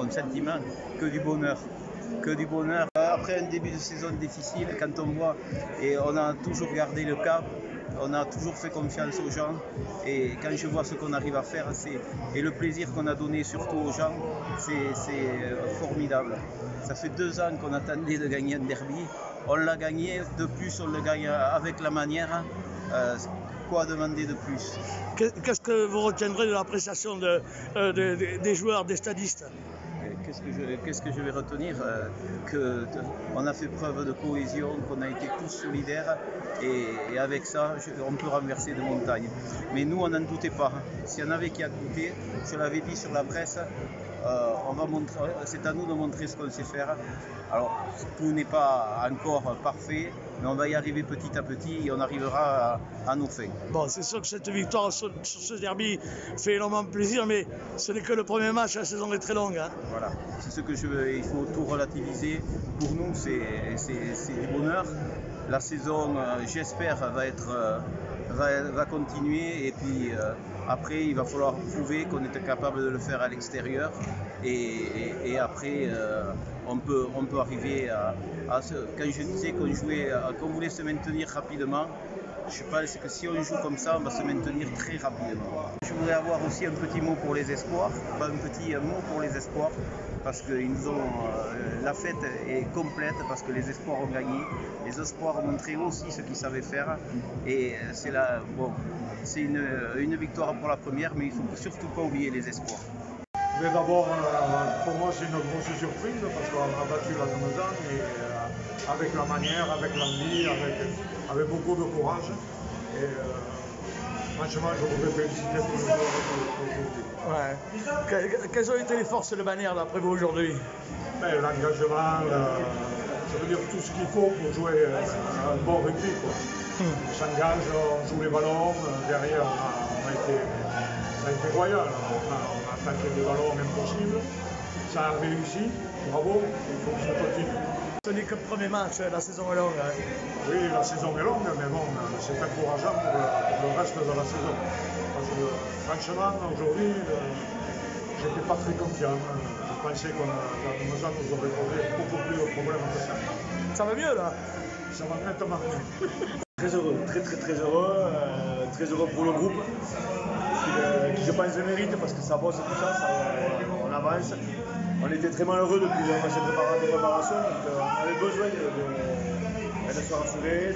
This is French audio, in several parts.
mon sentiment, que du bonheur. Que du bonheur. Après un début de saison difficile, quand on voit, et on a toujours gardé le cap, on a toujours fait confiance aux gens, et quand je vois ce qu'on arrive à faire, et le plaisir qu'on a donné surtout aux gens, c'est formidable. Ça fait 2 ans qu'on attendait de gagner un derby, on l'a gagné, de plus on le gagne avec la manière. Quoi demander de plus? Qu'est-ce que vous retiendrez de l'appréciation des joueurs, des stadistes? Qu'est-ce que je vais retenir? On a fait preuve de cohésion, qu'on a été tous solidaires, et avec ça, on peut renverser des montagnes. Mais nous, on n'en doutait pas. S'il y en avait qui en doutaient, je l'avais dit sur la presse, c'est à nous de montrer ce qu'on sait faire. Alors, tout n'est pas encore parfait, mais on va y arriver petit à petit et on arrivera à nos fins. Bon, c'est sûr que cette victoire sur ce derby fait énormément plaisir, mais ce n'est que le premier match, la saison est très longue. Hein. Voilà, c'est ce que je veux, il faut tout relativiser. Pour nous, c'est du bonheur. La saison, j'espère, va continuer, et puis après, il va falloir prouver qu'on était capable de le faire à l'extérieur, et après, on peut arriver à ce. Quand je disais qu'on voulait se maintenir rapidement, je pense que si on joue comme ça, on va se maintenir très rapidement. Je voudrais avoir aussi un petit mot pour les espoirs, pour les espoirs, parce que la fête est complète, parce que les espoirs ont gagné. Les espoirs ont montré aussi ce qu'ils savaient faire, et c'est une victoire pour la première, mais il ne faut surtout pas oublier les espoirs. Mais d'abord, pour moi, c'est une grosse surprise parce qu'on a battu la Lamezan, et avec la manière, avec l'envie, avec beaucoup de courage. Et franchement, je voudrais féliciter tous les joueurs d'aujourd'hui. Ouais. Quelles ont été les forces de Bagnères d'après vous aujourd'hui? L'engagement, je veux dire tout ce qu'il faut pour jouer un bon rugby. On s'engage, on joue les ballons, derrière ça a été royal. On a attaqué des ballons impossibles, ça a réussi, bravo, il faut que ça continue. Ce n'est que le premier match, la saison est longue. Hein. Oui, la saison est longue, mais bon, c'est encourageant pour le reste de la saison. Parce que franchement, aujourd'hui, j'étais pas très confiant. Je pensais que la Lamezan nous aurait posé beaucoup plus de problèmes que ça. Ça va mieux là? Ça va nettement mieux. Très heureux, très heureux pour le groupe, qui je pense le mérite parce que ça bosse tout ça, on avance. On était très malheureux depuis le match de préparation, donc on avait besoin de se rassurer.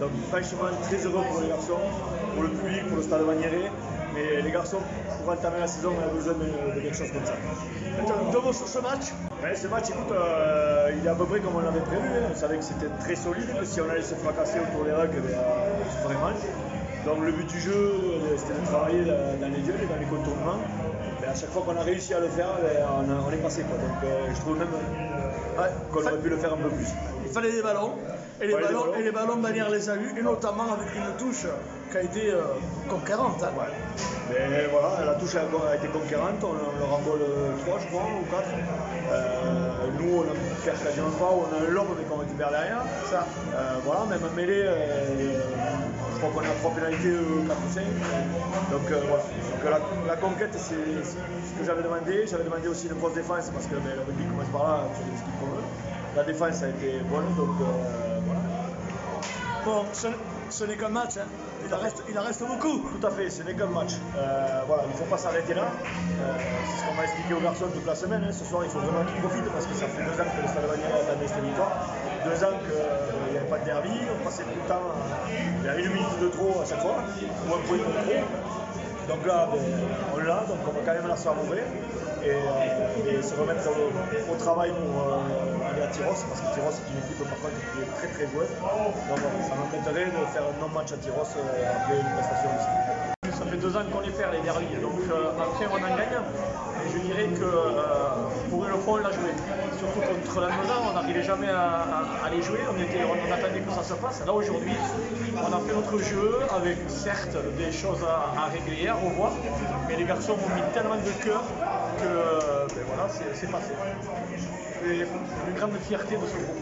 Donc franchement très heureux pour les garçons, pour le public, pour le stade Bagnéret. Mais les garçons, pour entamer la saison, on a besoin de quelque chose comme ça. Deux mots sur ce match? Ouais, ce match, écoute, il est à peu près comme on l'avait prévu. On savait que c'était très solide, que si on allait se fracasser autour des règles, on se ferait mal. Donc le but du jeu, c'était de travailler dans les duels et dans les contournements. Et à chaque fois qu'on a réussi à le faire, on est passé. Quoi. Donc je trouve même qu'on aurait pu le faire un peu plus. Il fallait des ballons, et les ballons, Bagnères les a eus, et notamment avec une touche qui a été conquérante. Hein. Ouais. Mais voilà, la touche a été conquérante, on leur en vole 3 je crois, ou 4. Nous on a pu faire quasiment pas, on a un lobe mais qu'on récupère derrière. Ça. Voilà, même un mêlée, je crois qu'on a 3 pénalités, 4 ou 5. Donc voilà. Donc, la conquête c'est ce que j'avais demandé. J'avais demandé aussi une grosse défense parce que le rugby commence par là, sur les équipes comme eux. La défense a été bonne, donc voilà. Bon, ce n'est qu'un match, hein. Il en reste beaucoup. Tout à fait, ce n'est qu'un match. Voilà, il ne faut pas s'arrêter là. C'est ce qu'on va expliquer aux garçons toute la semaine. Hein. Ce soir, il faut vraiment qu'ils profitent parce que ça fait 2 ans que le Stade Bagnéret attendait cette victoire. 2 ans qu'il n'y avait pas de derby. On passait tout le temps, il y a 1 minute de trop à chaque fois, ou un point de trop. Donc là, on l'a, donc on va quand même la savourer et se remettre au travail pour aller à Tyros, parce que Tyros est une équipe par contre qui est très joueuse. Donc ça m'embêterait de faire un non-match à Tyros après une prestation ici. Ça fait 2 ans qu'on les perd les derbys, donc après on en gagne. Et je dirais que pour une fois on l'a joué. Surtout contre la Lamezan, on n'arrivait jamais à les jouer, on attendait que ça se passe. Là aujourd'hui, on a fait notre jeu avec certes des choses à régler, à revoir, mais les garçons ont mis tellement de cœur que ben voilà, c'est passé. Et une grande fierté de ce groupe.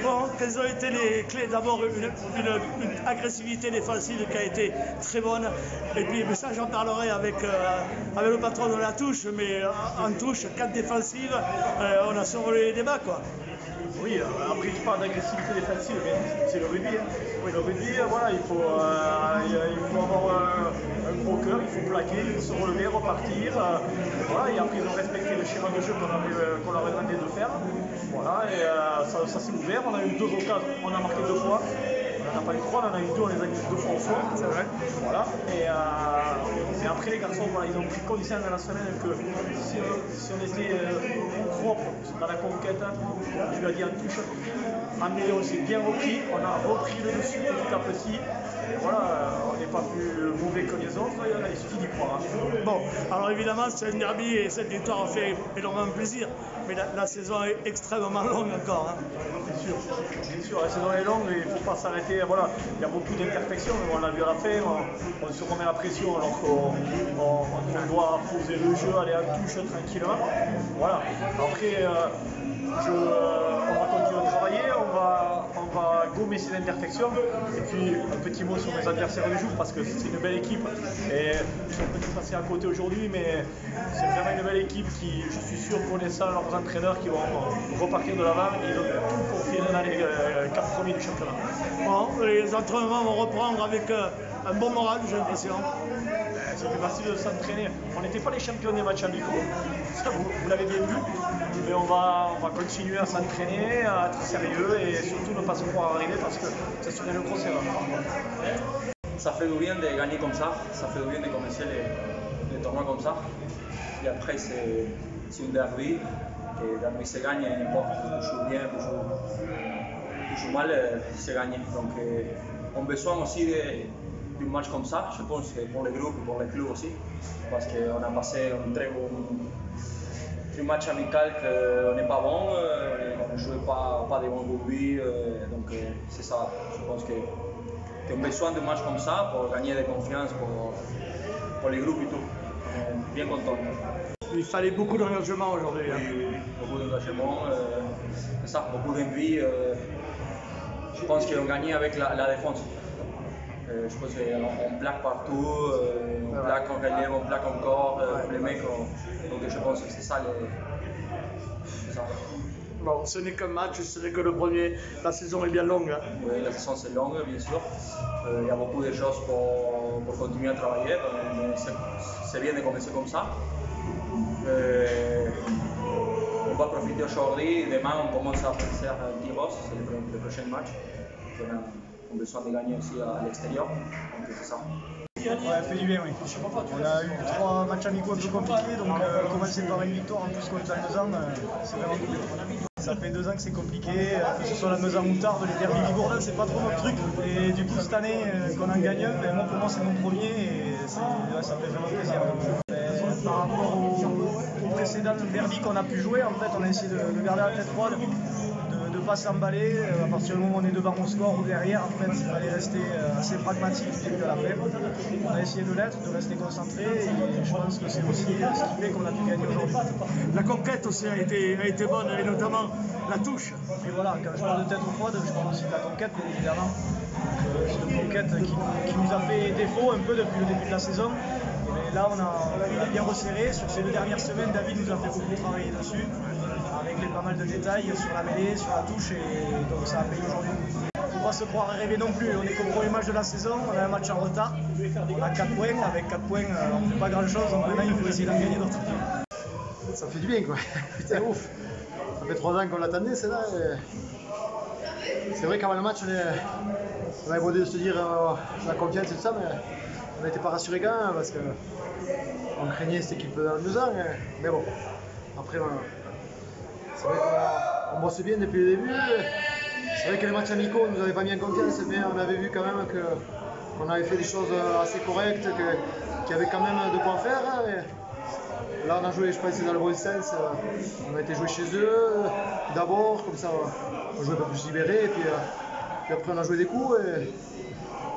Bon, quelles ont été les clés? D'abord une agressivité défensive qui a été très bonne. Et puis mais ça j'en parlerai avec le patron de la touche, mais en touche, 4 défensives, on a survolé les débats quoi. Oui, après tu parles d'agressivité défensive, mais c'est le rugby. Hein. Oui, le rugby, voilà, il faut avoir un gros cœur, il faut plaquer, il faut se relever, repartir. Voilà, et après ils ont respecté le schéma de jeu qu'on leur a demandé de faire. Voilà, et ça s'est ouvert, on a eu 2 occasions, on a marqué 2 fois. On n'en a pas eu 3, on en a eu 2, on les a mis 2 fois au fond. C'est vrai. Voilà. Et après les garçons, voilà, ils ont pris conscience dans la semaine que si on était propre dans la conquête, je lui ai dit en touche, mais on s'est bien repris, on a repris le dessus petit à petit. Et voilà, on n'est pas plus mauvais que les autres, il suffit d'y croire. Hein. Bon, alors évidemment c'est un derby et cette victoire a fait énormément plaisir, mais la saison est extrêmement longue encore. Hein. Bien sûr, la saison est longue et il ne faut pas s'arrêter. Voilà, il y a beaucoup d'imperfections, mais on l'a vu à la fin, on se remet la pression alors qu'on doit poser le jeu, aller à touche tranquillement. Voilà, après on va continuer à travailler, on va gommer ces imperfections. Et puis un petit mot sur mes adversaires du jour parce que c'est une belle équipe et ils sont peut-être passés à côté aujourd'hui, mais c'est vraiment une belle équipe qui, je suis sûr, connaissant leurs entraîneurs qui vont repartir de l'avant, ils ont tout pour finir dans les 4 premiers du championnat. Bon, les entraînements vont reprendre avec un bon moral, j'ai l'impression. C'est plus facile de s'entraîner. On n'était pas les champions des matchs amicaux, ça vous l'avez bien vu, mais on va continuer à s'entraîner, à être sérieux et surtout ne pas se croire arriver parce que ça serait une grosse erreur. Ça fait du bien de gagner comme ça fait du bien de commencer les tournois comme ça. Et après, c'est une derby, et le derby se gagne, n'importe, tu joues bien, tu joues mal, c'est gagné. Donc, on a besoin aussi d'un match comme ça, je pense, pour les groupes, pour les clubs aussi, parce qu'on a passé un très bon match amical qu'on n'est pas bon, on ne jouait pas de bon rugby, donc c'est ça, je pense qu'on a besoin d'un match comme ça pour gagner de confiance pour les groupes et tout. On est bien content. Il fallait beaucoup d'engagement aujourd'hui. Oui, beaucoup d'engagement, c'est ça, beaucoup d'envie. Je pense qu'on gagnait avec la défense. Je pense qu'on plaque partout, on plaque en relève, on plaque encore, les mecs, donc je pense que c'est ça. Bon, ce n'est qu'un match, ce n'est que le premier, la saison est bien longue. Hein. Oui, la saison c'est longue, bien sûr. Il y a beaucoup de choses pour continuer à travailler, mais c'est bien de commencer comme ça. On va profiter aujourd'hui, demain on commence à faire Tyros, c'est le prochain match. On a besoin de gagner aussi à l'extérieur, donc c'est ça. Ouais, fait du bien, oui. On a eu 3 matchs amicaux un peu compliqués, donc commencer par une victoire en plus contre la Mezan, c'est vraiment cool. Ça fait 2 ans que c'est compliqué, que ce soit la Mezan ou Tarbes, les derbys ligourdins, c'est pas trop notre truc. Et du coup, cette année, qu'on en gagne un, ben, moi pour moi c'est mon premier et ça fait vraiment plaisir. Par rapport au précédent derby qu'on a pu jouer, en fait, on a essayé de garder la tête froide. De ne pas s'emballer, à partir du moment où on est devant au score ou derrière, en fait, il fallait rester assez pragmatique du début à la fin. On a essayé de l'être, de rester concentré, et je pense que c'est aussi ce qui fait qu'on a pu gagner aujourd'hui. La conquête aussi a été bonne, et notamment la touche. Et voilà, quand je parle de tête froide, je parle aussi de la conquête, bien évidemment. C'est une conquête qui nous a fait défaut un peu depuis le début de la saison. Et là, on a bien resserré. Sur ces 2 dernières semaines, David nous a fait beaucoup travailler dessus, avec pas mal de détails sur la mêlée, sur la touche, et donc ça a payé aujourd'hui. Il ne faut pas se croire rêver non plus, on est qu'au premier match de la saison, on a un match en retard, on a 4 points, avec 4 points on ne fait pas grand chose, donc maintenant il faut essayer d'en gagner d'autres. Ça fait du bien quoi, putain ouf, ça fait 3 ans qu'on l'attendait c'est là. C'est vrai qu'avant le match on avait beau de se dire la confiance et tout ça, mais on n'était pas rassurés quand même parce qu'on craignait cette équipe dans 2 ans, mais bon, après c'est vrai qu'on bosse bien depuis le début. C'est vrai que les matchs amicaux ne nous avaient pas mis en confiance, mais on avait vu quand même qu'on avait fait des choses assez correctes, qu'il y avait quand même de quoi faire. Et là on a joué, je pense, dans le bon sens. On a été joué chez eux d'abord, comme ça on jouait un peu plus libéré, et puis après on a joué des coups.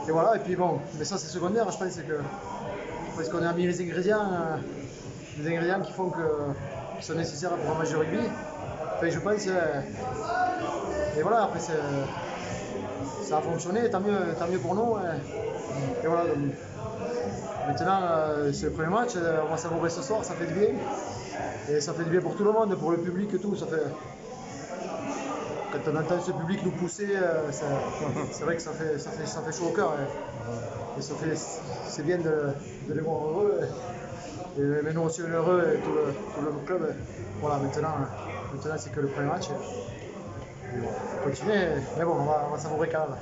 Et voilà, et puis bon, mais ça c'est secondaire, je pense qu'on a mis les ingrédients qui font qui sont nécessaires pour un match de rugby. Enfin, je pense, et voilà, après ça a fonctionné, tant mieux pour nous. Et voilà, donc, maintenant c'est le premier match, on va savourer ce soir, ça fait du bien. Et ça fait du bien pour tout le monde, pour le public et tout. Quand on entend ce public nous pousser, c'est vrai que ça fait chaud au cœur. Et c'est bien de les voir heureux. Mais nous aussi on est heureux, et tout le club. Voilà, maintenant c'est que le premier match. Et on va continuer, mais bon, on va savourer quand même.